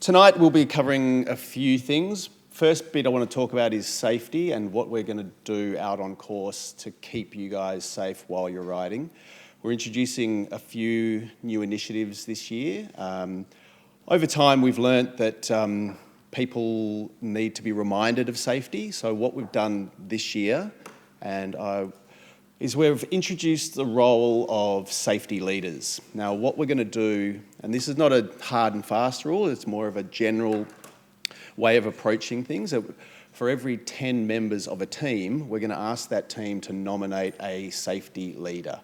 Tonight we'll be covering a few things. First bit I want to talk about is safety and what we're going to do out on course to keep you guys safe while you're riding. We're introducing a few new initiatives this year. Over time we've learnt that people need to be reminded of safety. So what we've done this year is we've introduced the role of safety leaders. Now what we're going to do, and this is not a hard and fast rule, it's more of a general way of approaching things. For every 10 members of a team, we're going to ask that team to nominate a safety leader.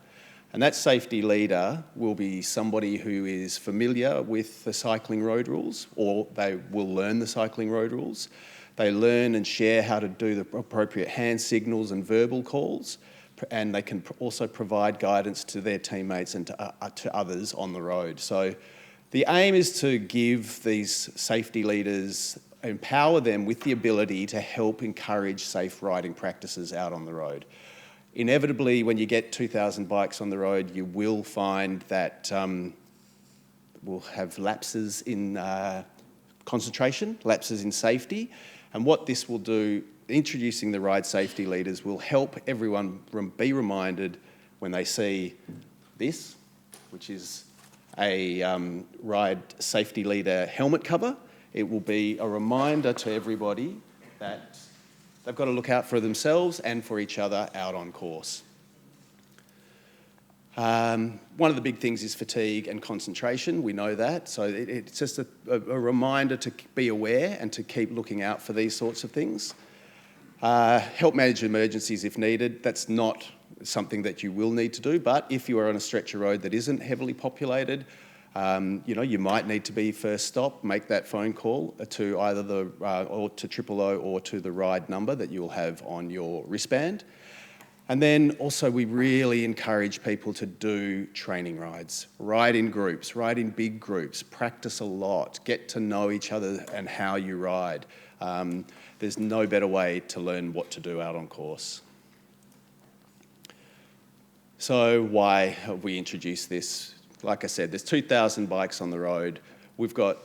And that safety leader will be somebody who is familiar with the cycling road rules, or they will learn the cycling road rules. They learn and share how to do the appropriate hand signals and verbal calls, and they can also provide guidance to their teammates and to others on the road. So the aim is to give these safety leaders, empower them with the ability to help encourage safe riding practices out on the road. Inevitably, when you get 2,000 bikes on the road, you will find that we'll have lapses in concentration, lapses in safety. And what this will do, introducing the ride safety leaders, will help everyone be reminded when they see this, which is a ride safety leader helmet cover. It will be a reminder to everybody that they've got to look out for themselves and for each other out on course. One of the big things is fatigue and concentration. We know that. So it's just a reminder to be aware and to keep looking out for these sorts of things. Help manage emergencies if needed. That's not something that you will need to do, but if you are on a stretch of road that isn't heavily populated, you might need to be first stop, make that phone call to either or to 000 or to the ride number that you'll have on your wristband. And then also we really encourage people to do training rides. Ride in groups, ride in big groups, practice a lot, get to know each other and how you ride. There's no better way to learn what to do out on course. So why have we introduced this? Like I said, there's 2,000 bikes on the road. We've got,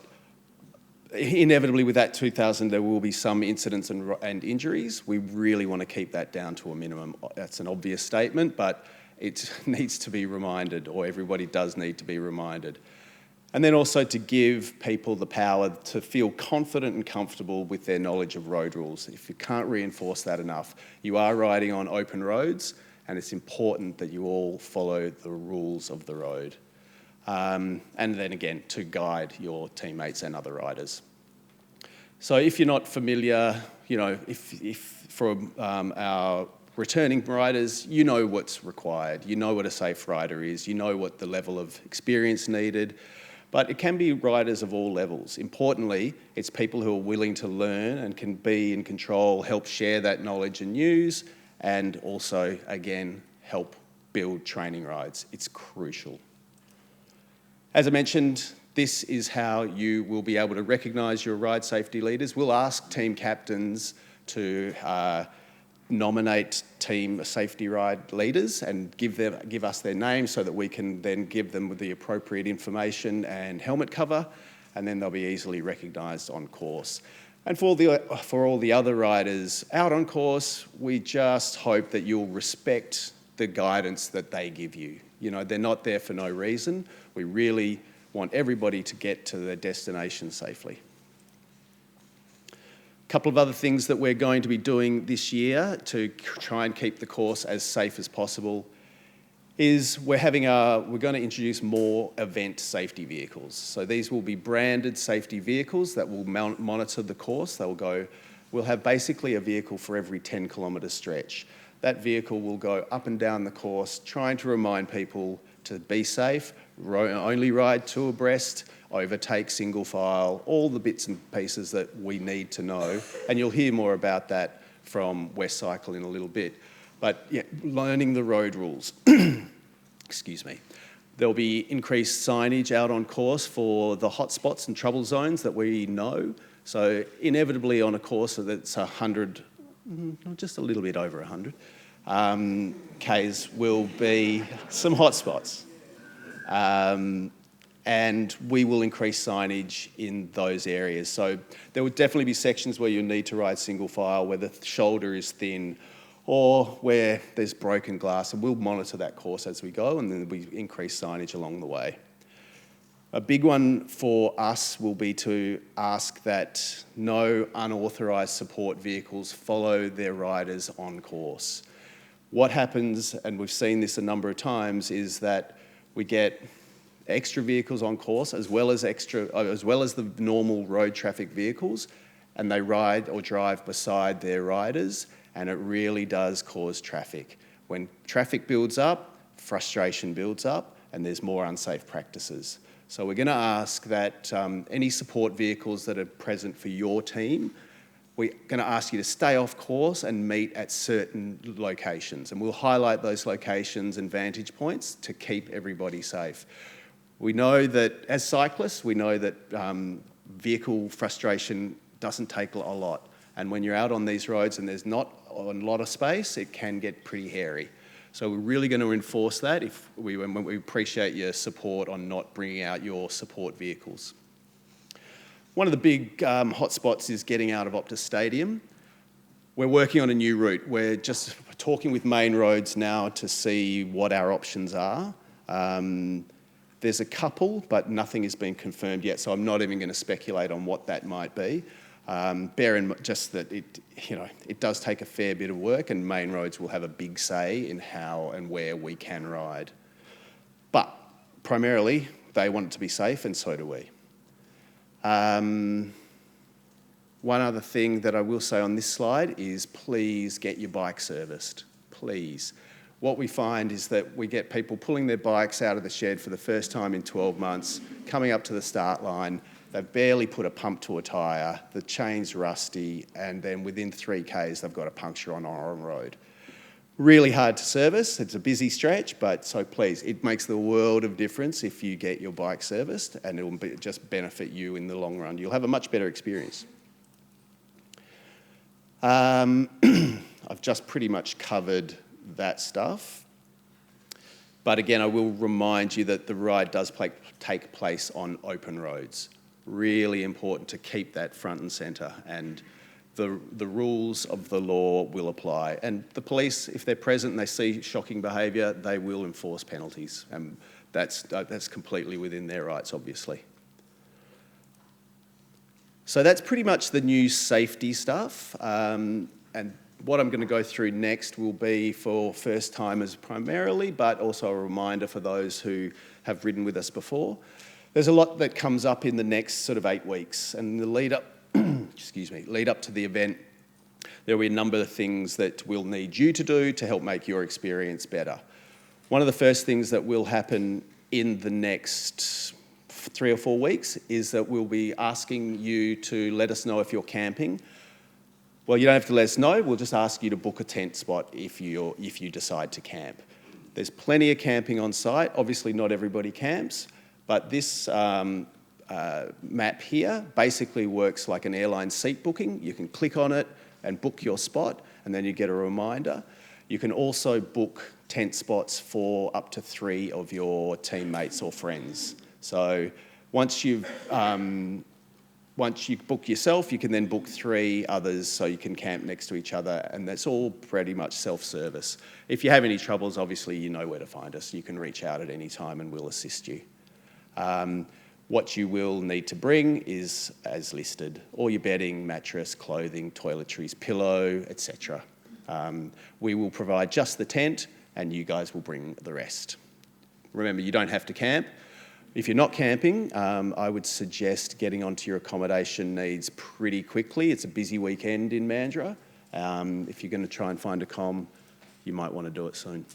inevitably with that 2,000, there will be some incidents and injuries. We really want to keep that down to a minimum. That's an obvious statement, but it needs to be reminded, or everybody does need to be reminded. And then also to give people the power to feel confident and comfortable with their knowledge of road rules. If you can't reinforce that enough, you are riding on open roads, and it's important that you all follow the rules of the road. And then again, to guide your teammates and other riders. So if you're not familiar, if for our returning riders, you know what's required. You know what a safe rider is. You know what the level of experience needed. But it can be riders of all levels. Importantly, it's people who are willing to learn and can be in control, help share that knowledge and news, and also, again, help build training rides. It's crucial. As I mentioned, this is how you will be able to recognise your ride safety leaders. We'll ask team captains to nominate team safety ride leaders and give us their names so that we can then give them the appropriate information and helmet cover, and then they'll be easily recognised on course. And for all the other riders out on course, we just hope that you'll respect the guidance that they give you. They're not there for no reason. We really want everybody to get to their destination safely. A couple of other things that we're going to be doing this year to try and keep the course as safe as possible is we're going to introduce more event safety vehicles. So these will be branded safety vehicles that will monitor the course. We'll have basically a vehicle for every 10 kilometre stretch. That vehicle will go up and down the course, trying to remind people to be safe, only ride two abreast, overtake single file, all the bits and pieces that we need to know. And you'll hear more about that from WestCycle in a little bit. But yeah, learning the road rules. Excuse me. There'll be increased signage out on course for the hotspots and trouble zones that we know. So inevitably on a course that's 100, just a little bit over 100, Ks will be some hotspots. and we will increase signage in those areas. So there will definitely be sections where you need to ride single file, where the shoulder is thin, or where there's broken glass, and we'll monitor that course as we go, and then we increase signage along the way. A big one for us will be to ask that no unauthorised support vehicles follow their riders on course. What happens, and we've seen this a number of times, is that we get extra vehicles on course as well as the normal road traffic vehicles, and they ride or drive beside their riders, and it really does cause traffic. When traffic builds up, frustration builds up, and there's more unsafe practices. So we're going to ask that any support vehicles that are present for your team, we're going to ask you to stay off course and meet at certain locations, and we'll highlight those locations and vantage points to keep everybody safe. We know that as cyclists, we know that vehicle frustration doesn't take a lot. And when you're out on these roads and there's not a lot of space, it can get pretty hairy. So we're really going to enforce that when we appreciate your support on not bringing out your support vehicles. One of the big hotspots is getting out of Optus Stadium. We're working on a new route. We're just talking with Main Roads now to see what our options are. There's a couple, but nothing has been confirmed yet, so I'm not even going to speculate on what that might be. Bear in mind just that it does take a fair bit of work, and Main Roads will have a big say in how and where we can ride. But primarily, they want it to be safe, and so do we. One other thing that I will say on this slide is please get your bike serviced, please. What we find is that we get people pulling their bikes out of the shed for the first time in 12 months, coming up to the start line, they've barely put a pump to a tyre, the chain's rusty, and then within 3 Ks they've got a puncture on Oran Road. Really hard to service, it's a busy stretch, but so please, it makes the world of difference if you get your bike serviced, and it will just benefit you in the long run. You'll have a much better experience. I've just pretty much covered that stuff. But again, I will remind you that the ride does take place on open roads. Really important to keep that front and centre, and the rules of the law will apply. And the police, if they're present and they see shocking behaviour, they will enforce penalties, and that's completely within their rights, obviously. So that's pretty much the new safety stuff. And what I'm going to go through next will be for first-timers primarily, but also a reminder for those who have ridden with us before. There's a lot that comes up in the next sort of 8 weeks, and the lead up to the event, there will be a number of things that we'll need you to do to help make your experience better. One of the first things that will happen in the next 3 or 4 weeks is that we'll be asking you to let us know if you're camping. Well, you don't have to let us know, we'll just ask you to book a tent spot if you decide to camp. There's plenty of camping on site. Obviously not everybody camps, but this map here basically works like an airline seat booking. You can click on it and book your spot, and then you get a reminder. You can also book tent spots for up to 3 of your teammates or friends. So once you book yourself, you can then book 3 others so you can camp next to each other, and that's all pretty much self-service. If you have any troubles, obviously you know where to find us. You can reach out at any time and we'll assist you. What you will need to bring is, as listed, all your bedding, mattress, clothing, toiletries, pillow, etc. We will provide just the tent, and you guys will bring the rest. Remember, you don't have to camp. If you're not camping, I would suggest getting onto your accommodation needs pretty quickly. It's a busy weekend in Mandurah. If you're going to try and find a comm, you might want to do it soon.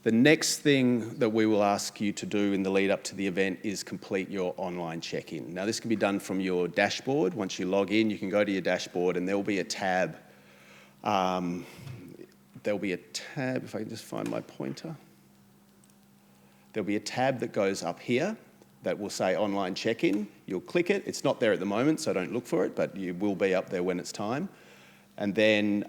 The next thing that we will ask you to do in the lead up to the event is complete your online check-in. Now, this can be done from your dashboard. Once you log in, you can go to your dashboard and there'll be a tab. If I can just find my pointer. There'll be a tab that goes up here that will say online check-in. You'll click it. It's not there at the moment, so don't look for it, but you will be up there when it's time. And then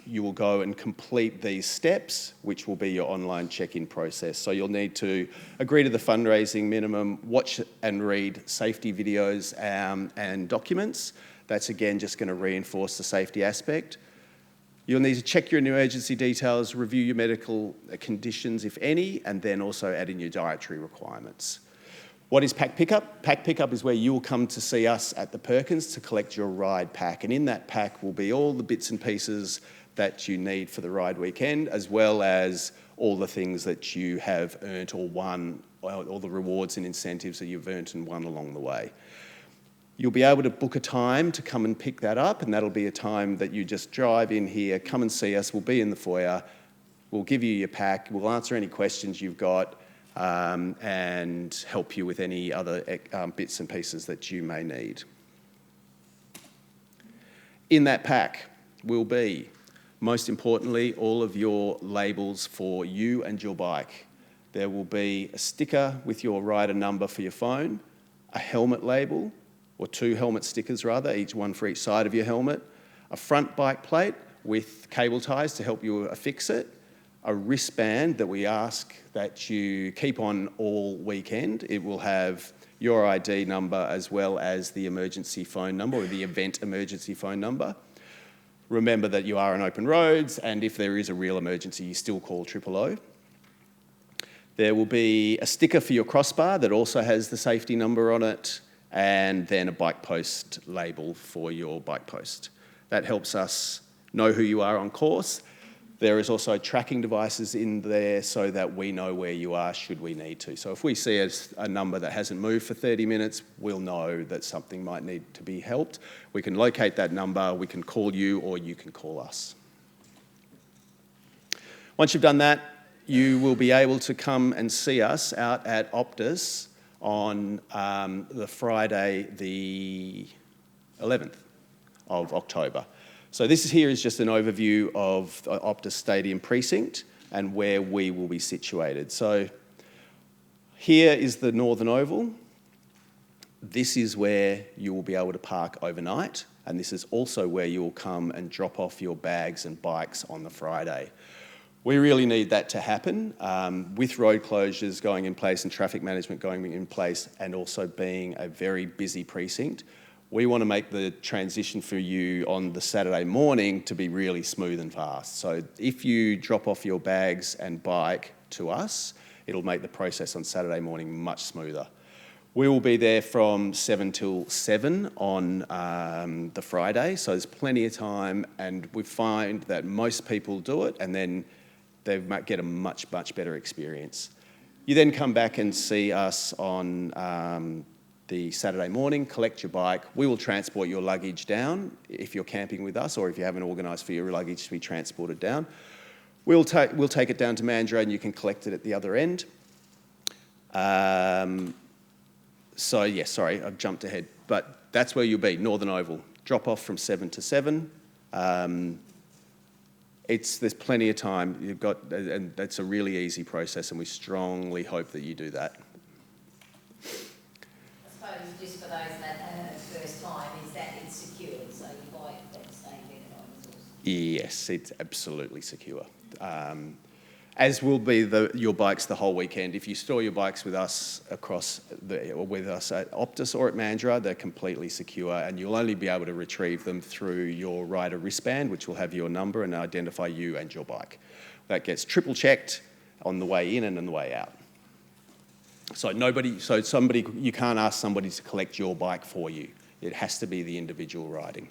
you will go and complete these steps, which will be your online check-in process. So you'll need to agree to the fundraising minimum, watch and read safety videos and documents. That's again just going to reinforce the safety aspect. You'll need to check your emergency details, review your medical conditions, if any, and then also add in your dietary requirements. What is pack pickup? Pack pickup is where you will come to see us at the Perkins to collect your ride pack. And in that pack will be all the bits and pieces that you need for the ride weekend, as well as all the things that you have earned or won, all the rewards and incentives that you've earned and won along the way. You'll be able to book a time to come and pick that up, and that'll be a time that you just drive in here, come and see us. We'll be in the foyer. We'll give you your pack. We'll answer any questions you've got. And help you with any other bits and pieces that you may need. In that pack will be, most importantly, all of your labels for you and your bike. There will be a sticker with your rider number for your phone, a helmet label, or 2 helmet stickers rather, each one for each side of your helmet, a front bike plate with cable ties to help you affix it, a wristband that we ask that you keep on all weekend. It will have your ID number as well as the emergency phone number or the event emergency phone number. Remember that you are on open roads, and if there is a real emergency, you still call 000. There will be a sticker for your crossbar that also has the safety number on it, and then a bike post label for your bike post. That helps us know who you are on course. There is also tracking devices in there so that we know where you are should we need to. So if we see a number that hasn't moved for 30 minutes, we'll know that something might need to be helped. We can locate that number, we can call you, or you can call us. Once you've done that, you will be able to come and see us out at Optus on the Friday the 11th of October. So this here is just an overview of Optus Stadium Precinct and where we will be situated. So here is the Northern Oval. This is where you will be able to park overnight, and this is also where you will come and drop off your bags and bikes on the Friday. We really need that to happen with road closures going in place and traffic management going in place, and also being a very busy precinct. We want to make the transition for you on the Saturday morning to be really smooth and fast. So if you drop off your bags and bike to us, it'll make the process on Saturday morning much smoother. We will be there from 7 till 7 on the Friday, so there's plenty of time, and we find that most people do it and then they might get a much, much better experience. You then come back and see us on the Saturday morning, collect your bike. We will transport your luggage down if you're camping with us, or if you haven't organised for your luggage to be transported down. We'll take it down to Mandurah and you can collect it at the other end. So yeah, sorry, I've jumped ahead, but that's where you'll be, Northern Oval. Drop off from 7 to 7. There's plenty of time. And that's a really easy process, and we strongly hope that you do that. Just for those that are first time, is that it's secure, so your bike that stay there. Yes, it's absolutely secure. As will be your bikes the whole weekend. If you store your bikes with us with us at Optus or at Mandurah, they're completely secure, and you'll only be able to retrieve them through your rider wristband, which will have your number and identify you and your bike. That gets triple checked on the way in and on the way out. So you can't ask somebody to collect your bike for you. It has to be the individual riding.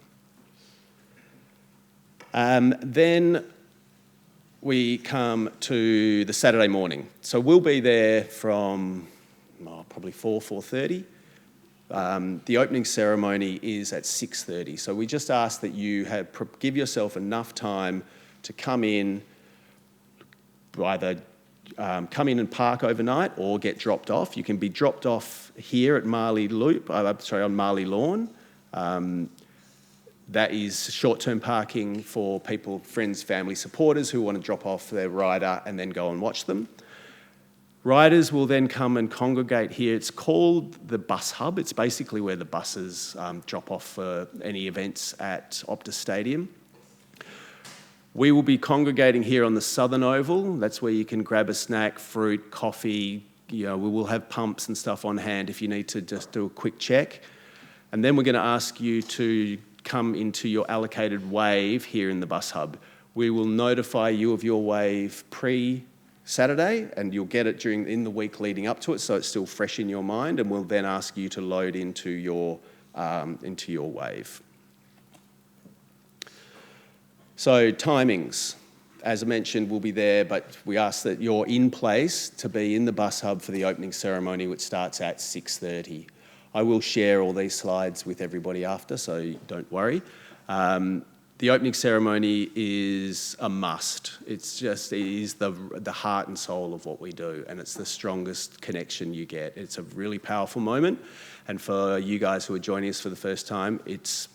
Then we come to the Saturday morning. So we'll be there from probably 4:30. The opening ceremony is at 6:30. So we just ask that you give yourself enough time to come in, either come in and park overnight or get dropped off. You can be dropped off here at Marley on Marley Lawn. That is short-term parking for people, friends, family, supporters who want to drop off their rider and then go and watch them. Riders will then come and congregate here. It's called the bus hub. It's basically where the buses drop off for any events at Optus Stadium. We will be congregating here on the southern oval. That's where you can grab a snack, fruit, coffee. We will have pumps and stuff on hand if you need to just do a quick check. And then we're going to ask you to come into your allocated wave here in the bus hub. We will notify you of your wave pre-Saturday, and you'll get it in the week leading up to it, so it's still fresh in your mind, and we'll then ask you to load into your wave. So timings, as I mentioned, will be there, but we ask that you're in place to be in the bus hub for the opening ceremony, which starts at 6:30. I will share all these slides with everybody after, so don't worry. The opening ceremony is a must. It is the heart and soul of what we do, and it's the strongest connection you get. It's a really powerful moment, and for you guys who are joining us for the first time, it's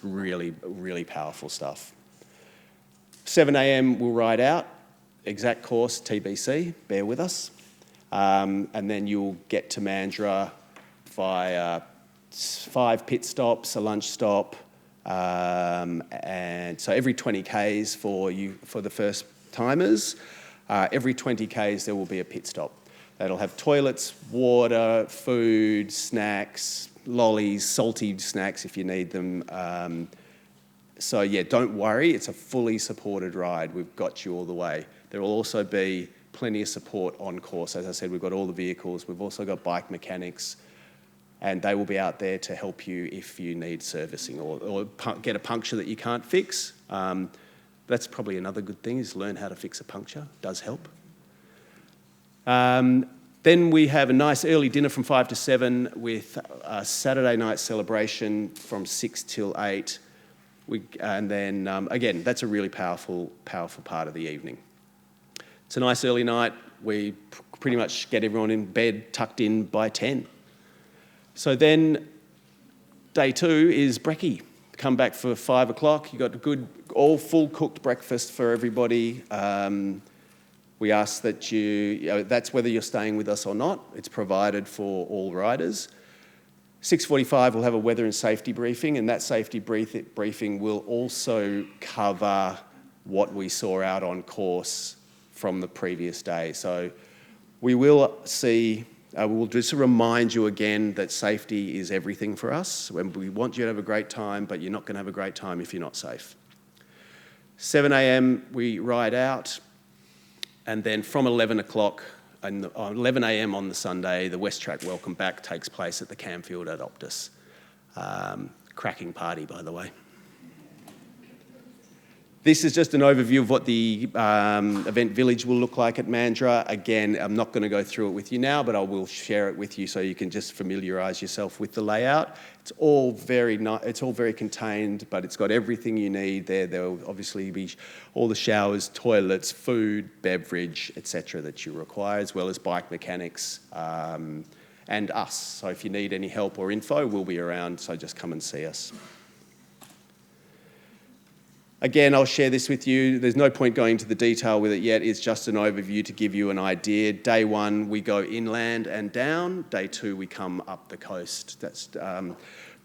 really, really powerful stuff. 7 a.m. we'll ride out, exact course TBC, bear with us, and then you'll get to Mandurah via 5 pit stops, a lunch stop, and so every 20 Ks for the first timers, every 20 Ks there will be a pit stop. That'll have toilets, water, food, snacks, lollies, salty snacks if you need them. So yeah, don't worry, it's a fully supported ride. We've got you all the way. There will also be plenty of support on course. As I said, we've got all the vehicles. We've also got bike mechanics, and they will be out there to help you if you need servicing or get a puncture that you can't fix. That's probably another good thing, is learn how to fix a puncture. It does help. Then we have a nice early dinner from 5 to 7 with a Saturday night celebration from 6 till 8. And then, again, that's a really powerful part of the evening. It's a nice early night. We pretty much get everyone in bed, tucked in by 10. So then day 2 is brekkie. Come back for 5 o'clock. You've got a good, all full cooked breakfast for everybody. We ask that that's whether you're staying with us or not. It's provided for all riders. 6:45 we'll have a weather and safety briefing, and that safety briefing will also cover what we saw out on course from the previous day. So we will we'll just remind you again that safety is everything for us. We want you to have a great time, but you're not going to have a great time if you're not safe. 7 a.m. we ride out, and then from 11 o'clock, 11 a.m. on the Sunday, the West Track Welcome Back takes place at the Campfield at Optus. Cracking party, by the way. This is just an overview of what the event village will look like at Mandurah. Again, I'm not going to go through it with you now, but I will share it with you so you can just familiarise yourself with the layout. It's all very contained, but it's got everything you need there. There will obviously be all the showers, toilets, food, beverage, etc. that you require, as well as bike mechanics and us. So if you need any help or info, we'll be around, so just come and see us. Again, I'll share this with you. There's no point going into the detail with it yet. It's just an overview to give you an idea. Day 1, we go inland and down. Day 2, we come up the coast. That's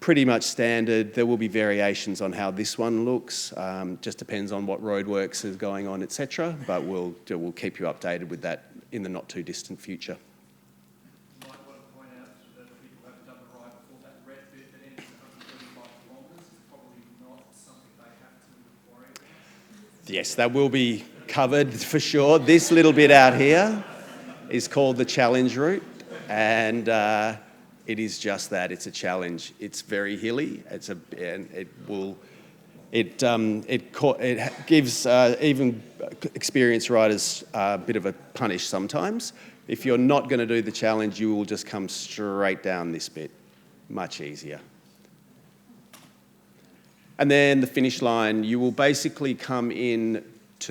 pretty much standard. There will be variations on how this one looks. Just depends on what roadworks is going on, etc. But we'll keep you updated with that in the not too distant future. Yes, that will be covered for sure. This little bit out here is called the challenge route, and it is just that. It's a challenge. It's very hilly. It gives even experienced riders a bit of a punish sometimes. If you're not going to do the challenge, you will just come straight down this bit. Much easier. And then the finish line, you will basically come into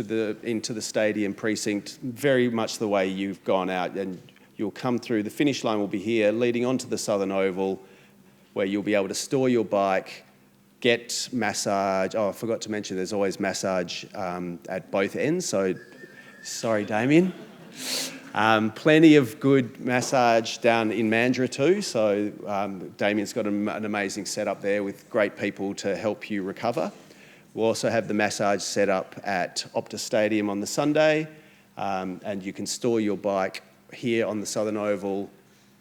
the stadium precinct very much the way you've gone out, and you'll come through. The finish line will be here, leading onto the southern oval, where you'll be able to store your bike, get massage. Oh, I forgot to mention there's always massage at both ends, so sorry, Damien. Plenty of good massage down in Mandurah too, so Damien's got an amazing setup there with great people to help you recover. We'll also have the massage set up at Optus Stadium on the Sunday, and you can store your bike here on the Southern Oval,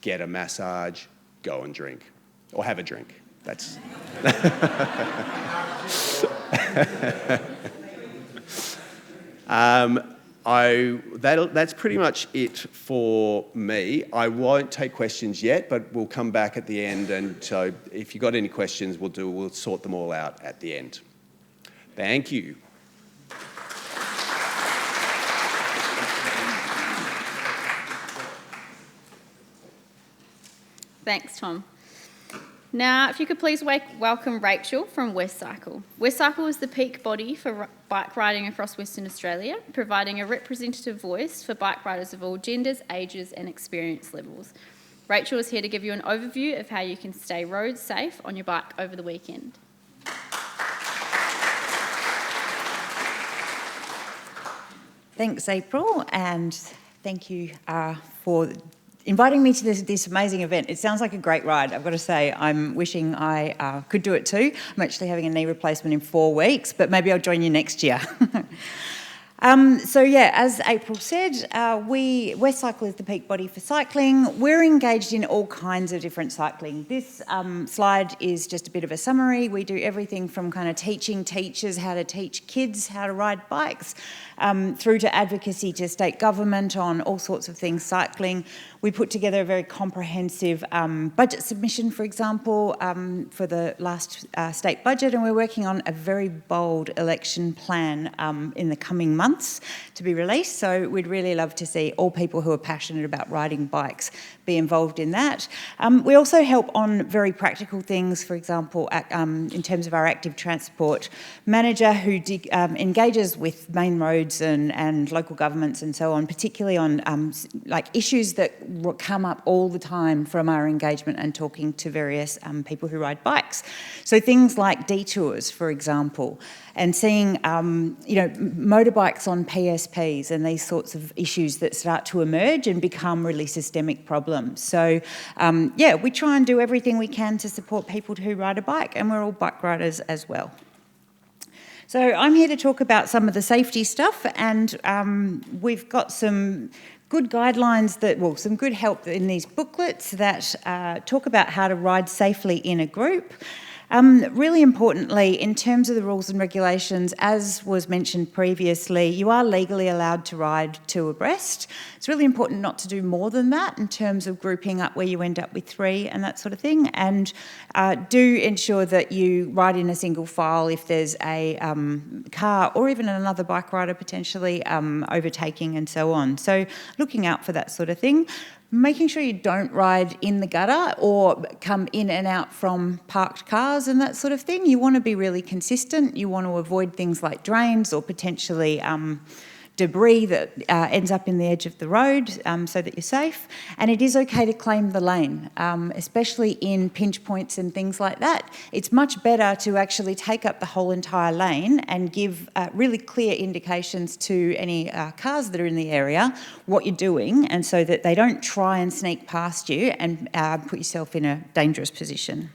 get a massage, go and drink, or have a drink. That's... That's pretty much it for me. I won't take questions yet, but we'll come back at the end, and so if you've got any questions, we'll sort them all out at the end. Thank you. Thanks, Tom. Now, if you could please welcome Rachel from WestCycle. WestCycle is the peak body for bike riding across Western Australia, providing a representative voice for bike riders of all genders, ages and experience levels. Rachel is here to give you an overview of how you can stay road safe on your bike over the weekend. Thanks, April, and thank you for inviting me to this amazing event. It sounds like a great ride. I've got to say, I'm wishing I could do it too. I'm actually having a knee replacement in 4 weeks, but maybe I'll join you next year. So yeah, as April said, WestCycle is the peak body for cycling. We're engaged in all kinds of different cycling. This slide is just a bit of a summary. We do everything from kind of teaching teachers how to teach kids how to ride bikes, through to advocacy to state government on all sorts of things cycling. We put together a very comprehensive budget submission, for example, for the last state budget, and we're working on a very bold election plan in the coming months to be released. So we'd really love to see all people who are passionate about riding bikes be involved in that. We also help on very practical things, for example, in terms of our active transport manager who engages with main roads and local governments and so on, particularly on like issues that come up all the time from our engagement and talking to various people who ride bikes. So things like detours, for example, and seeing motorbikes on PSPs and these sorts of issues that start to emerge and become really systemic problems. So we try and do everything we can to support people who ride a bike, and we're all bike riders as well. So I'm here to talk about some of the safety stuff, and we've got some good guidelines some good help in these booklets that talk about how to ride safely in a group. Really importantly, in terms of the rules and regulations, as was mentioned previously, you are legally allowed to ride 2 abreast. It's really important not to do more than that in terms of grouping up where you end up with 3 and that sort of thing. And do ensure that you ride in a single file if there's a car or even another bike rider potentially overtaking and so on. So looking out for that sort of thing. Making sure you don't ride in the gutter or come in and out from parked cars and that sort of thing. You want to be really consistent. You want to avoid things like drains or potentially debris that ends up in the edge of the road so that you're safe. And it is okay to claim the lane, especially in pinch points and things like that. It's much better to actually take up the whole entire lane and give really clear indications to any cars that are in the area what you're doing, and so that they don't try and sneak past you and put yourself in a dangerous position.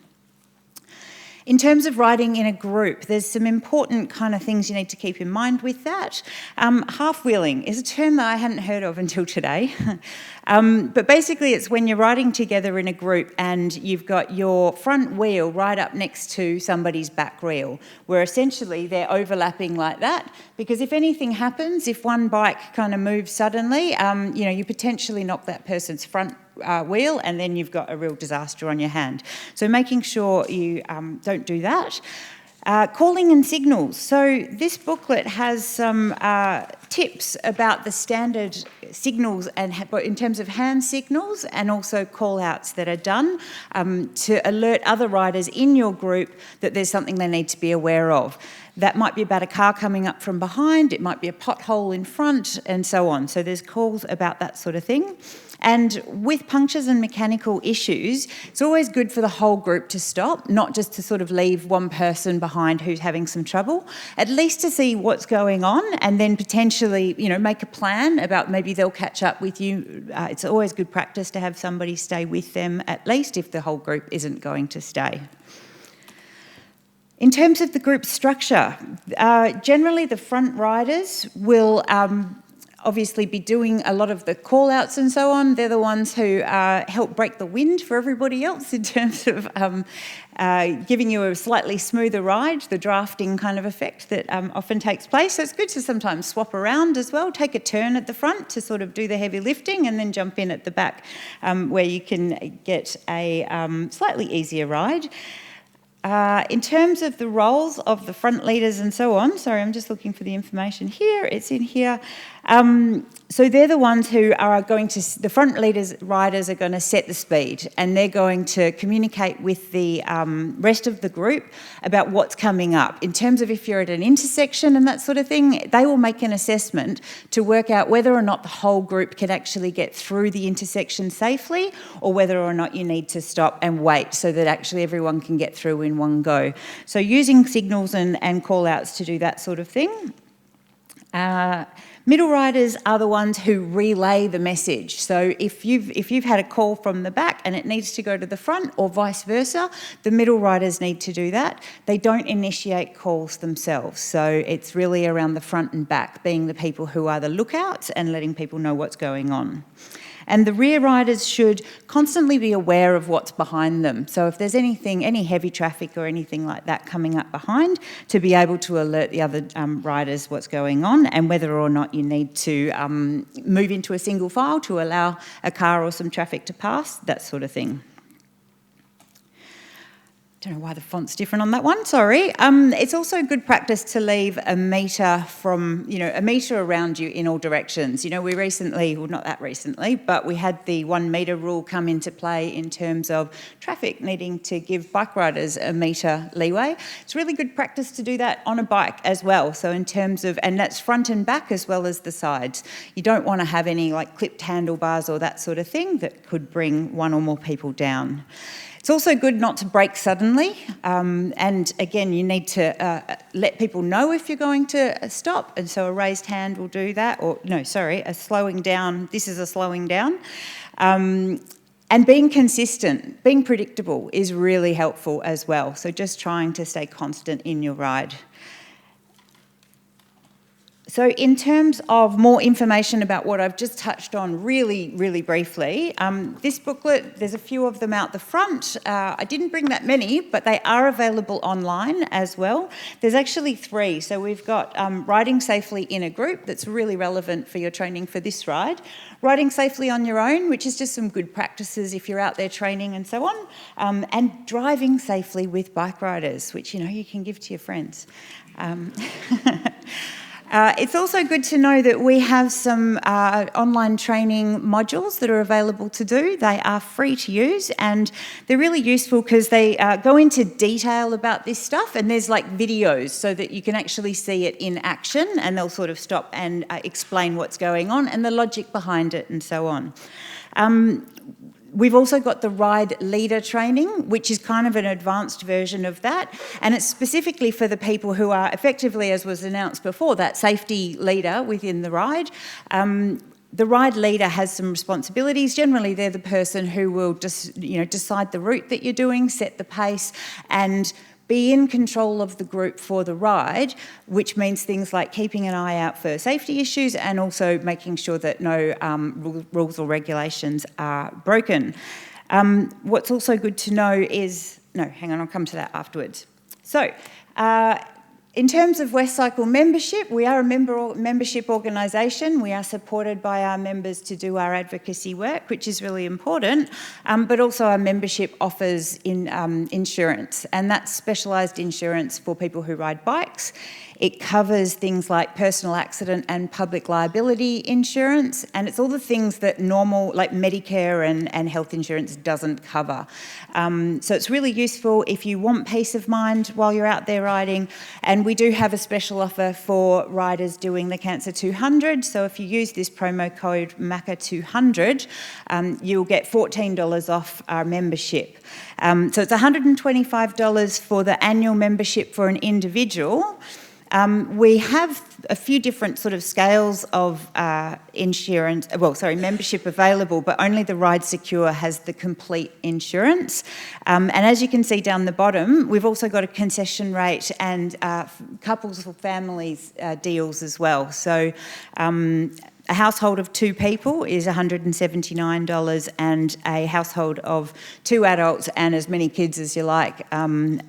In terms of riding in a group, there's some important kind of things you need to keep in mind with that. Half-wheeling is a term that I hadn't heard of until today. But basically it's when you're riding together in a group and you've got your front wheel right up next to somebody's back wheel, where essentially they're overlapping like that. Because if anything happens, if one bike kind of moves suddenly, you potentially knock that person's front wheel, and then you've got a real disaster on your hand. So making sure you don't do that. Calling and signals. So this booklet has some tips about the standard signals and in terms of hand signals, and also call-outs that are done to alert other riders in your group that there's something they need to be aware of. That might be about a car coming up from behind, it might be a pothole in front, and so on. So there's calls about that sort of thing. And with punctures and mechanical issues, it's always good for the whole group to stop, not just to sort of leave one person behind who's having some trouble, at least to see what's going on, and then potentially, make a plan about maybe they'll catch up with you. It's always good practice to have somebody stay with them, at least if the whole group isn't going to stay. In terms of the group structure, generally the front riders will obviously be doing a lot of the call-outs and so on. They're the ones who help break the wind for everybody else in terms of giving you a slightly smoother ride, the drafting kind of effect that often takes place. So it's good to sometimes swap around as well, take a turn at the front to sort of do the heavy lifting and then jump in at the back where you can get a slightly easier ride. In terms of the roles of the front leaders and so on, sorry, I'm just looking for the information here, it's in here. So they're the ones who are going to, the front riders are going to set the speed, and they're going to communicate with the rest of the group about what's coming up. In terms of if you're at an intersection and that sort of thing, they will make an assessment to work out whether or not the whole group can actually get through the intersection safely, or whether or not you need to stop and wait so that actually everyone can get through in one go. So using signals and call-outs to do that sort of thing. Middle riders are the ones who relay the message. So if you've had a call from the back and it needs to go to the front, or vice versa, the middle riders need to do that. They don't initiate calls themselves. So it's really around the front and back, being the people who are the lookouts and letting people know what's going on. And the rear riders should constantly be aware of what's behind them. So if there's any heavy traffic or anything like that coming up behind, to be able to alert the other riders what's going on, and whether or not you need to move into a single file to allow a car or some traffic to pass, that sort of thing. Don't know why the font's different on that one, sorry. It's also good practice to leave a metre around you in all directions. We recently, well not that recently, but we had the 1 metre rule come into play in terms of traffic needing to give bike riders a metre leeway. It's really good practice to do that on a bike as well. So in terms of, and that's front and back as well as the sides. You don't want to have any like clipped handlebars or that sort of thing that could bring one or more people down. It's also good not to brake suddenly, and again, you need to let people know if you're going to stop, and so a raised hand will do that, a slowing down, this is a slowing down. And being consistent, being predictable is really helpful as well, so just trying to stay constant in your ride. So in terms of more information about what I've just touched on really, really briefly, this booklet, there's a few of them out the front. I didn't bring that many, but they are available online as well. There's actually 3. So we've got Riding Safely in a Group, that's really relevant for your training for this ride. Riding Safely on Your Own, which is just some good practices if you're out there training and so on. And Driving Safely with Bike Riders, which you can give to your friends. It's also good to know that we have some online training modules that are available to do. They are free to use, and they're really useful because they go into detail about this stuff, and there's like videos so that you can actually see it in action, and they'll sort of stop and explain what's going on and the logic behind it and so on. We've also got the Ride Leader training, which is kind of an advanced version of that, and it's specifically for the people who are effectively, as was announced before, that safety leader within the ride. The ride leader has some responsibilities. Generally, they're the person who will just, decide the route that you're doing, set the pace, and be in control of the group for the ride, which means things like keeping an eye out for safety issues and also making sure that no rules or regulations are broken. What's also good to know is, I'll come to that afterwards. So, in terms of WestCycle membership, we are a membership organisation. We are supported by our members to do our advocacy work, which is really important, but also our membership offers insurance, and that's specialised insurance for people who ride bikes. It covers things like personal accident and public liability insurance, and it's all the things that normal, like Medicare and health insurance doesn't cover. So it's really useful if you want peace of mind while you're out there riding, and we do have a special offer for riders doing the Cancer 200, so if you use this promo code MACA200, you'll get $14 off our membership. So it's $125 for the annual membership for an individual, We have a few different sort of scales of membership available, but only the Ride Secure has the complete insurance. And as you can see down the bottom, we've also got a concession rate and couples or families deals as well. So a household of 2 people is $179, and a household of 2 adults and as many kids as you like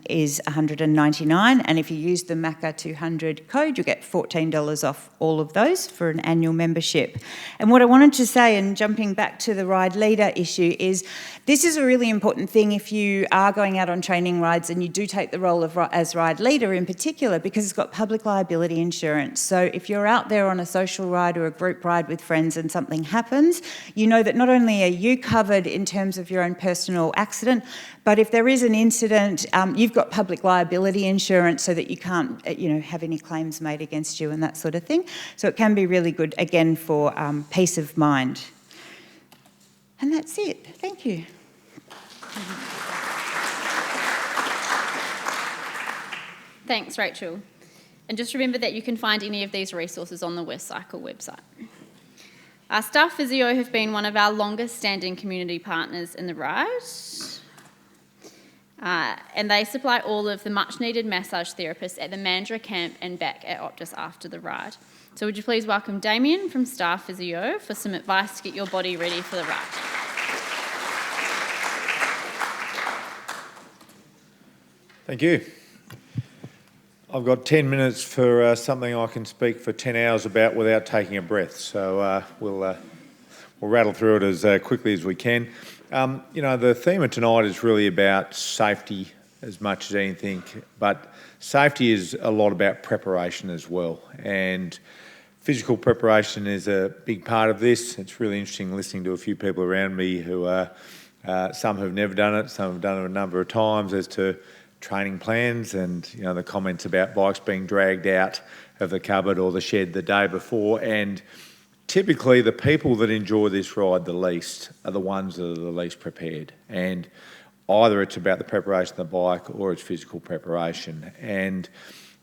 is $199. And if you use the MACA 200 code, you get $14 off all of those for an annual membership. And what I wanted to say, and jumping back to the ride leader issue, is this is a really important thing if you are going out on training rides and you do take the role of as ride leader in particular, because it's got public liability insurance. So if you're out there on a social ride or a group ride with friends and something happens, you know that not only are you covered in terms of your own personal accident, but if there is an incident, you've got public liability insurance so that you can't, have any claims made against you and that sort of thing. So it can be really good, again, for peace of mind. And that's it. Thank you. Thanks, Rachel. And just remember that you can find any of these resources on the WestCycle website. Our Starphysio have been one of our longest standing community partners in the ride. And they supply all of the much needed massage therapists at the Mandurah camp and back at Optus after the ride. So would you please welcome Damien from Starphysio for some advice to get your body ready for the ride. Thank you. I've got 10 minutes for something I can speak for 10 hours about without taking a breath, so we'll rattle through it as quickly as we can. The theme of tonight is really about safety as much as anything, but safety is a lot about preparation as well, and physical preparation is a big part of this. It's really interesting listening to a few people around me who some have never done it, some have done it a number of times, as to training plans and the comments about bikes being dragged out of the cupboard or the shed the day before. And typically the people that enjoy this ride the least are the ones that are the least prepared, and either it's about the preparation of the bike or it's physical preparation. And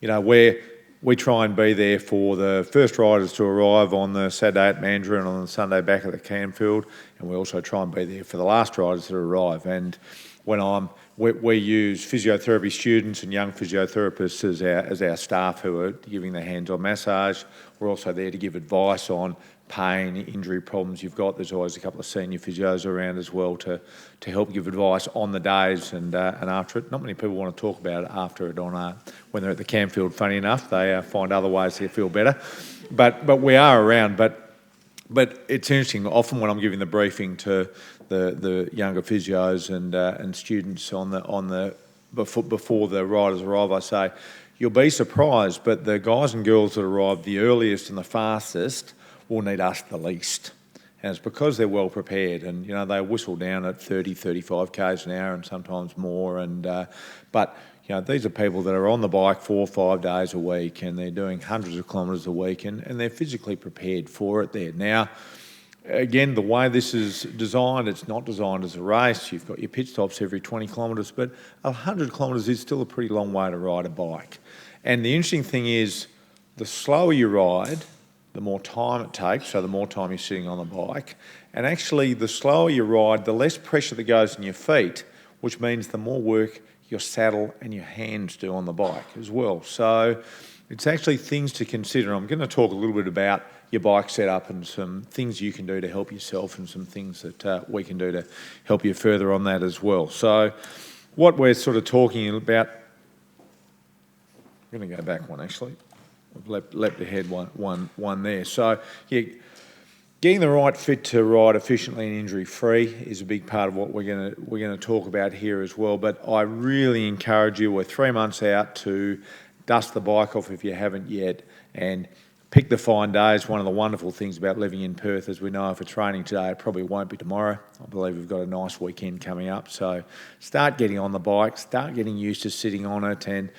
we try and be there for the first riders to arrive on the Saturday at Mandurah and on the Sunday back at the campfield, and we also try and be there for the last riders that arrive. And we use physiotherapy students and young physiotherapists as our staff who are giving the hands-on massage. We're also there to give advice on pain, injury problems you've got. There's always a couple of senior physios around as well to help give advice on the days and after it. Not many people want to talk about it after it when they're at the campfield. Funny enough, they find other ways to feel better. But we are around. But it's interesting. Often when I'm giving the briefing to the younger physios and students before the riders arrive, I say, you'll be surprised, but the guys and girls that arrive the earliest and the fastest will need us the least. And it's because they're well prepared, and they whistle down at 30, 35 k's an hour and sometimes more. But these are people that are on the bike 4 or 5 days a week, and they're doing hundreds of kilometres a week, and they're physically prepared for it there. Now, again, the way this is designed, it's not designed as a race. You've got your pit stops every 20 kilometres, but 100 kilometres is still a pretty long way to ride a bike. And the interesting thing is, the slower you ride, the more time it takes, so the more time you're sitting on the bike. And actually, the slower you ride, the less pressure that goes in your feet, which means the more work your saddle and your hands do on the bike as well. So it's actually things to consider. I'm going to talk a little bit about your bike setup and some things you can do to help yourself and some things that we can do to help you further on that as well. So what we're sort of talking about, I'm going to go back one actually. I've leapt ahead one there. So yeah, getting the right fit to ride efficiently and injury-free is a big part of what we're going to talk about here as well. But I really encourage you, we're 3 months out, to dust the bike off if you haven't yet, and pick the fine days. One of the wonderful things about living in Perth, as we know, if it's raining today, it probably won't be tomorrow. I believe we've got a nice weekend coming up. So start getting on the bike, start getting used to sitting on it, and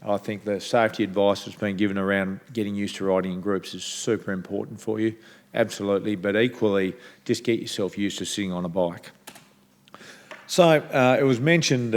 I think the safety advice that's been given around getting used to riding in groups is super important for you, absolutely, but equally just get yourself used to sitting on a bike. So it was mentioned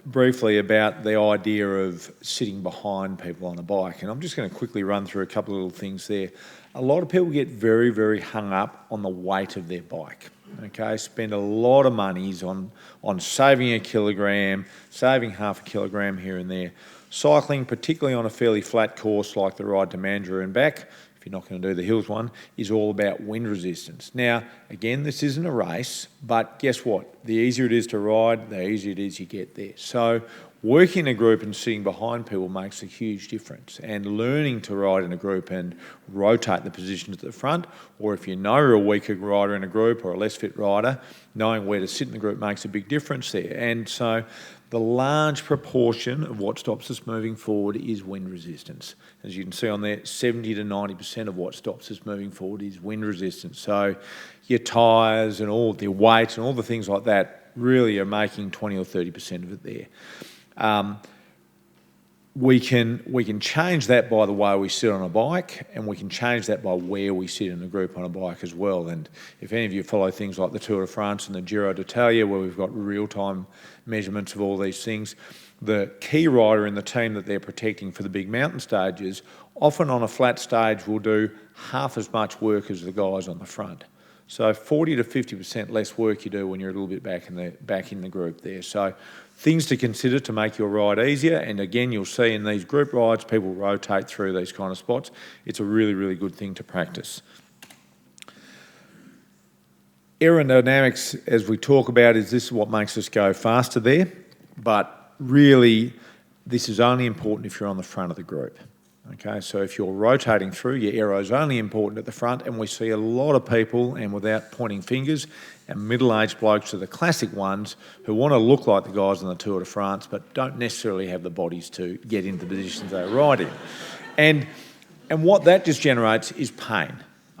briefly about the idea of sitting behind people on a bike, and I'm just going to quickly run through a couple of little things there. A lot of people get very, very hung up on the weight of their bike. Okay, spend a lot of monies on saving a kilogram, saving half a kilogram here and there. Cycling, particularly on a fairly flat course like the Ride to Mandurah and back, if you're not going to do the hills one, is all about wind resistance. Now, again, this isn't a race, but guess what? The easier it is to ride, the easier it is you get there. So working in a group and sitting behind people makes a huge difference, and learning to ride in a group and rotate the positions at the front, or if you know you're a weaker rider in a group or a less fit rider, knowing where to sit in the group makes a big difference there. And so the large proportion of what stops us moving forward is wind resistance. As you can see on there, 70 to 90% of what stops us moving forward is wind resistance. So your tyres and all the weight and all the things like that really are making 20 or 30% of it there. We can change that by the way we sit on a bike, and we can change that by where we sit in a group on a bike as well. And if any of you follow things like the Tour de France and the Giro d'Italia, where we've got real-time measurements of all these things, the key rider in the team that they're protecting for the big mountain stages, often on a flat stage will do half as much work as the guys on the front. So 40 to 50% less work you do when you're a little bit back in the group there. So things to consider to make your ride easier. And again, you'll see in these group rides, people rotate through these kind of spots. It's a really, really good thing to practice. Aerodynamics, as we talk about, is this what makes us go faster there. But really, this is only important if you're on the front of the group. Okay, so if you're rotating through, your aero is only important at the front, and we see a lot of people, and without pointing fingers, and middle-aged blokes are the classic ones who want to look like the guys on the Tour de France, but don't necessarily have the bodies to get into the positions they ride in. And what that just generates is pain,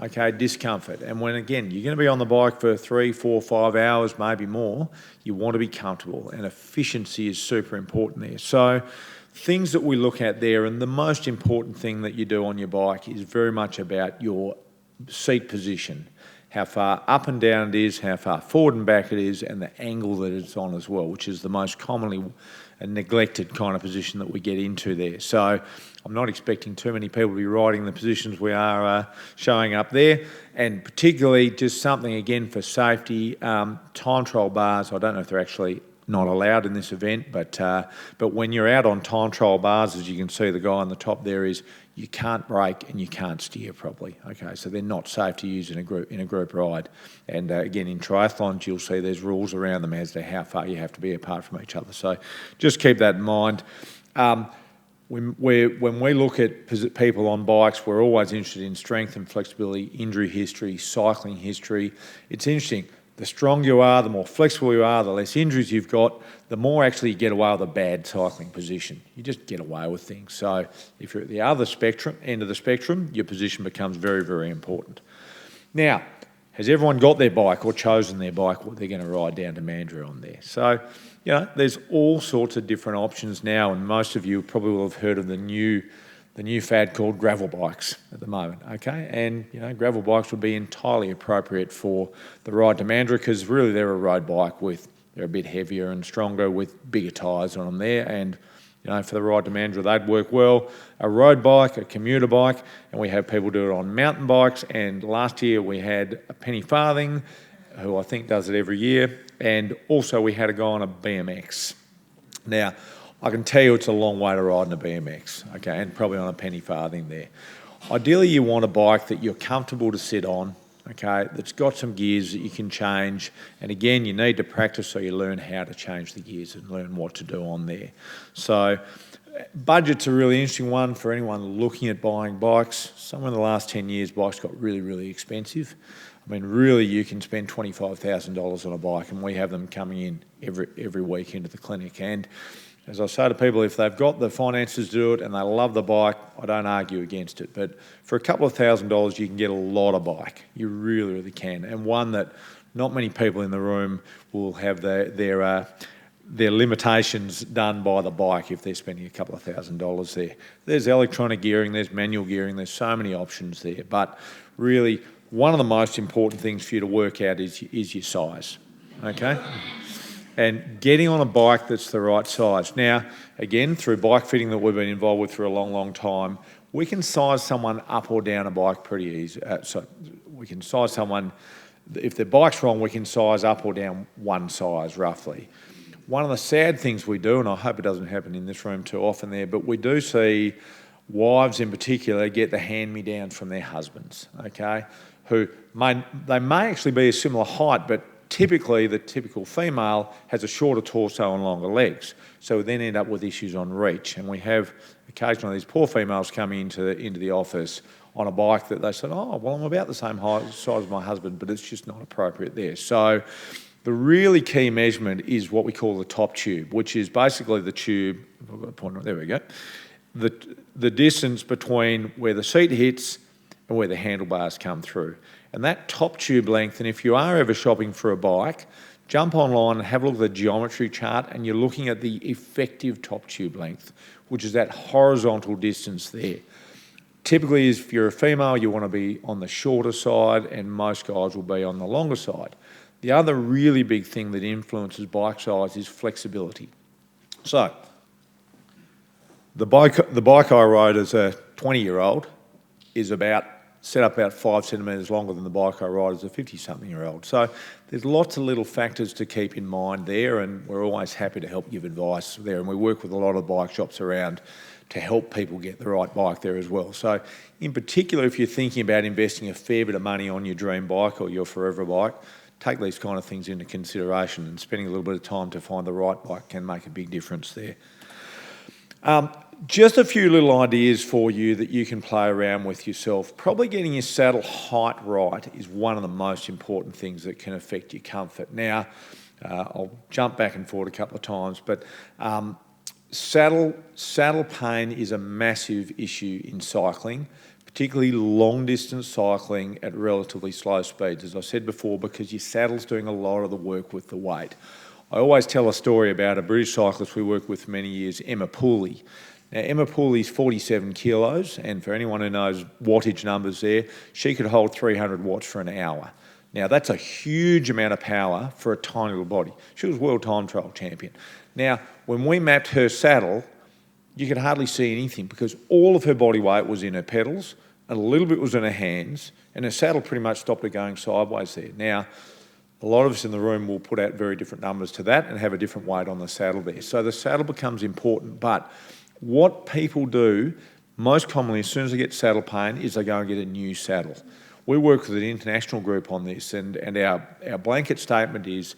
okay, discomfort. And when, again, you're going to be on the bike for 3, 4, 5 hours, maybe more, you want to be comfortable, and efficiency is super important there. So things that we look at there, and the most important thing that you do on your bike is very much about your seat position, how far up and down it is, how far forward and back it is, and the angle that it's on as well, which is the most commonly neglected kind of position that we get into there. So I'm not expecting too many people to be riding the positions we are showing up there, and particularly just something, again, for safety, time trial bars. I don't know if they're actually not allowed in this event, but when you're out on time trial bars, as you can see, the guy on the top there is, you can't brake and you can't steer properly. Okay, so they're not safe to use in a group ride. And again, in triathlons, you'll see there's rules around them as to how far you have to be apart from each other. So just keep that in mind. When we look at people on bikes, we're always interested in strength and flexibility, injury history, cycling history. It's interesting. The stronger you are, the more flexible you are, the less injuries you've got, the more actually you get away with a bad cycling position. You just get away with things. So if you're at the other end of the spectrum, your position becomes very, very important. Now, has everyone got their bike or chosen their bike, what they're going to ride down to Mandurah on there? So, there's all sorts of different options now, and most of you probably will have heard of the new fad called gravel bikes at the moment, okay? And, gravel bikes would be entirely appropriate for the Ride to Mandurah, because really they're a road bike they're a bit heavier and stronger with bigger tyres on them there, and, for the Ride to Mandurah, they'd work well. A road bike, a commuter bike, and we have people do it on mountain bikes, and last year we had a Penny Farthing, who I think does it every year, and also we had a guy on a BMX. Now, I can tell you it's a long way to ride on a BMX, okay, and probably on a Penny Farthing there. Ideally, you want a bike that you're comfortable to sit on, okay, that's got some gears that you can change, and again, you need to practice so you learn how to change the gears and learn what to do on there. So, budget's a really interesting one for anyone looking at buying bikes. Somewhere in the last 10 years, bikes got really, really expensive. I mean, really, you can spend $25,000 on a bike, and we have them coming in every week into the clinic. And as I say to people, if they've got the finances to do it and they love the bike, I don't argue against it. But for a couple of $1,000s, you can get a lot of bike. You really, really can. And one that not many people in the room will have their limitations done by the bike if they're spending a couple of $1,000s there. There's electronic gearing, there's manual gearing, there's so many options there. But really, one of the most important things for you to work out is your size, okay? and getting on a bike that's the right size. Now, again, through bike fitting that we've been involved with for a long, long time, we can size someone up or down a bike pretty easy. So we can size someone, if their bike's wrong, we can size up or down one size roughly. One of the sad things we do, and I hope it doesn't happen in this room too often there, but we do see wives in particular get the hand-me-downs from their husbands, okay, who may actually be a similar height, but typically the typical female has a shorter torso and longer legs, so we then end up with issues on reach. And we have occasionally these poor females coming into the office on a bike that they said, oh, well, I'm about the same height, size as my husband, but it's just not appropriate there. So the really key measurement is what we call the top tube, which is basically the tube, I've got a point right there, we go, the distance between where the seat hits and where the handlebars come through. And that top tube length, and if you are ever shopping for a bike, jump online and have a look at the geometry chart, and you're looking at the effective top tube length, which is that horizontal distance there. Typically, if you're a female, you want to be on the shorter side, and most guys will be on the longer side. The other really big thing that influences bike size is flexibility. So, the bike I rode as a 20-year-old is set up about 5 centimetres longer than the bike I ride as a 50-something-year-old. So there's lots of little factors to keep in mind there, and we're always happy to help give advice there. And we work with a lot of bike shops around to help people get the right bike there as well. So in particular, if you're thinking about investing a fair bit of money on your dream bike or your forever bike, take these kind of things into consideration, and spending a little bit of time to find the right bike can make a big difference there. Just a few little ideas for you that you can play around with yourself. Probably getting your saddle height right is one of the most important things that can affect your comfort. Now, I'll jump back and forward a couple of times, but saddle pain is a massive issue in cycling, particularly long distance cycling at relatively slow speeds, as I said before, because your saddle's doing a lot of the work with the weight. I always tell a story about a British cyclist we worked with for many years, Emma Pooley. Now, Emma Pooley's 47 kilos, and for anyone who knows wattage numbers there, she could hold 300 watts for an hour. Now, that's a huge amount of power for a tiny little body. She was world time trial champion. Now, when we mapped her saddle, you could hardly see anything because all of her body weight was in her pedals and a little bit was in her hands, and her saddle pretty much stopped her going sideways there. Now, a lot of us in the room will put out very different numbers to that and have a different weight on the saddle there. So the saddle becomes important, but what people do most commonly as soon as they get saddle pain is they go and get a new saddle. We work with an international group on this, and our blanket statement is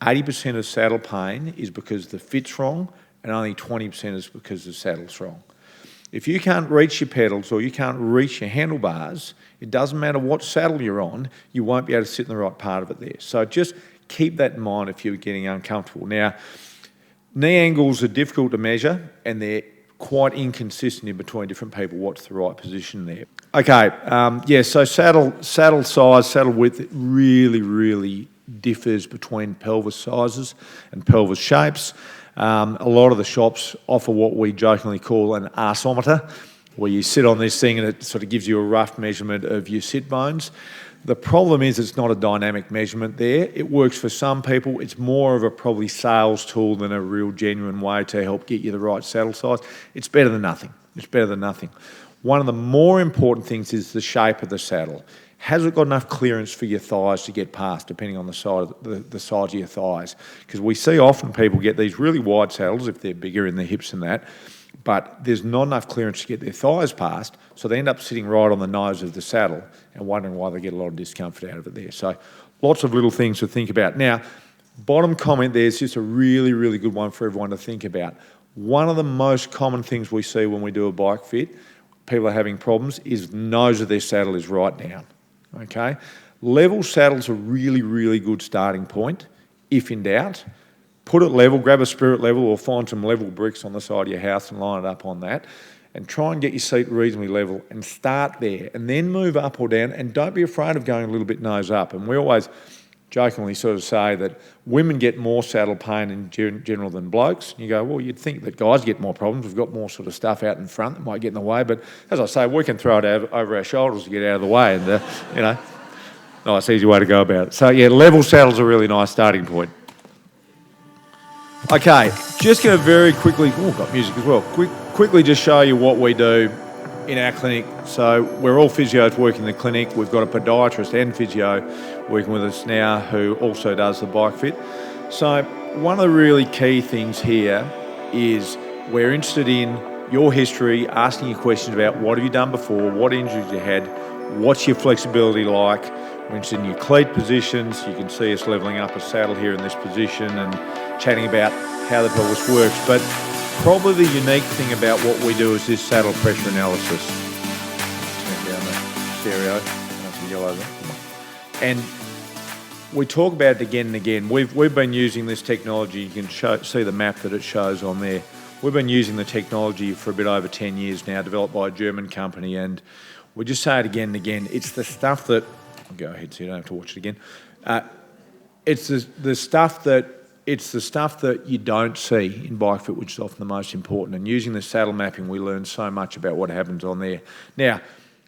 80% of saddle pain is because the fit's wrong and only 20% is because the saddle's wrong. If you can't reach your pedals or you can't reach your handlebars, it doesn't matter what saddle you're on, you won't be able to sit in the right part of it there. So just keep that in mind if you're getting uncomfortable. Now, knee angles are difficult to measure, and they're quite inconsistent in between different people what's the right position there. Okay, so saddle size, saddle width really differs between pelvis sizes and pelvis shapes. A lot of the shops offer what we jokingly call an arseometer, where you sit on this thing and it sort of gives you a rough measurement of your sit bones. The problem is it's not a dynamic measurement there. It works for some people. It's more of a probably sales tool than a real genuine way to help get you the right saddle size. It's better than nothing. It's better than nothing. One of the more important things is the shape of the saddle. Has it got enough clearance for your thighs to get past, depending on the size of your thighs? Because we see often people get these really wide saddles if they're bigger in the hips and that, but there's not enough clearance to get their thighs past, so they end up sitting right on the nose of the saddle and wondering why they get a lot of discomfort out of it there. So lots of little things to think about. Now, bottom comment there is just a really good one for everyone to think about. One of the most common things we see when we do a bike fit, people are having problems, is the nose of their saddle is right down. Okay, level saddle's a really good starting point. If in doubt, put it level, grab a spirit level or find some level bricks on the side of your house and line it up on that, and try and get your seat reasonably level and start there, and then move up or down, and don't be afraid of going a little bit nose up. And we always jokingly sort of say that women get more saddle pain in general than blokes. You go, well, you'd think that guys get more problems. We've got more sort of stuff out in front that might get in the way. But as I say, we can throw it over our shoulders to get out of the way. And, nice, easy way to go about it. So, yeah, level saddle's a really nice starting point. Okay, just going to very quickly, got music as well, quickly just show you what we do in our clinic. So we're all physios working in the clinic. We've got a podiatrist and physio working with us now who also does the bike fit. So one of the really key things here is we're interested in your history, asking you questions about what have you done before, what injuries you had, what's your flexibility like. We're interested in your cleat positions. You can see us levelling up a saddle here in this position and chatting about how the pelvis works. But probably the unique thing about what we do is this saddle pressure analysis. Turn down the stereo. That's a yellow there. And we talk about it again and again. We've been using this technology. You can see the map that it shows on there. We've been using the technology for a bit over 10 years now, developed by a German company, and we just say it again and again. It's the stuff that, I'll go ahead so you don't have to watch it again. It's the stuff that you don't see in bike fit, which is often the most important. And using the saddle mapping, we learn so much about what happens on there. Now,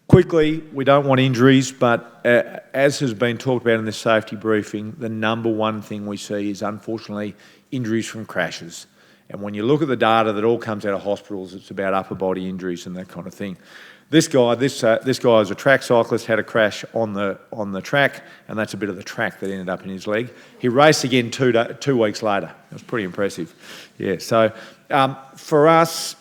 quickly, we don't want injuries, but as has been talked about in this safety briefing, the number one thing we see is, unfortunately, injuries from crashes. And when you look at the data that all comes out of hospitals, it's about upper body injuries and that kind of thing. This guy is a track cyclist, had a crash on the track, and that's a bit of the track that ended up in his leg. He raced again 2 weeks later. It was pretty impressive. Yeah, so for us,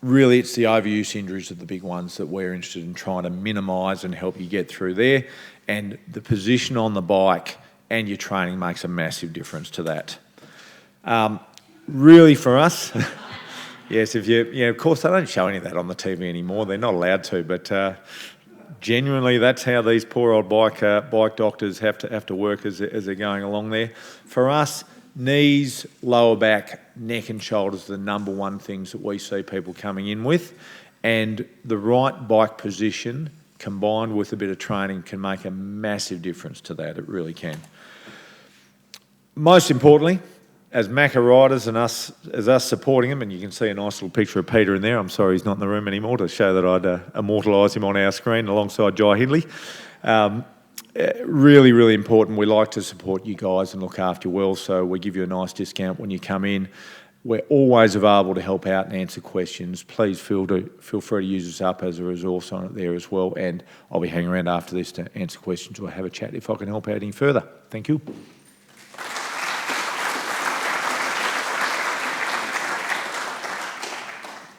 really it's the overuse injuries that are the big ones that we're interested in trying to minimise and help you get through there. And the position on the bike and your training makes a massive difference to that. Really for us, yes, of course they don't show any of that on the TV anymore. They're not allowed to, but genuinely that's how these poor old bike doctors have to work as they're going along there. For us, knees, lower back, neck and shoulders are the number one things that we see people coming in with, and the right bike position combined with a bit of training can make a massive difference to that. It really can. Most importantly, as Macca riders and us supporting him, and you can see a nice little picture of Peter in there. I'm sorry he's not in the room anymore to show that I'd immortalise him on our screen alongside Jai Hindley. Really, really important. We like to support you guys and look after you well, so we give you a nice discount when you come in. We're always available to help out and answer questions. Please feel free to use us up as a resource on it there as well, and I'll be hanging around after this to answer questions or have a chat if I can help out any further. Thank you.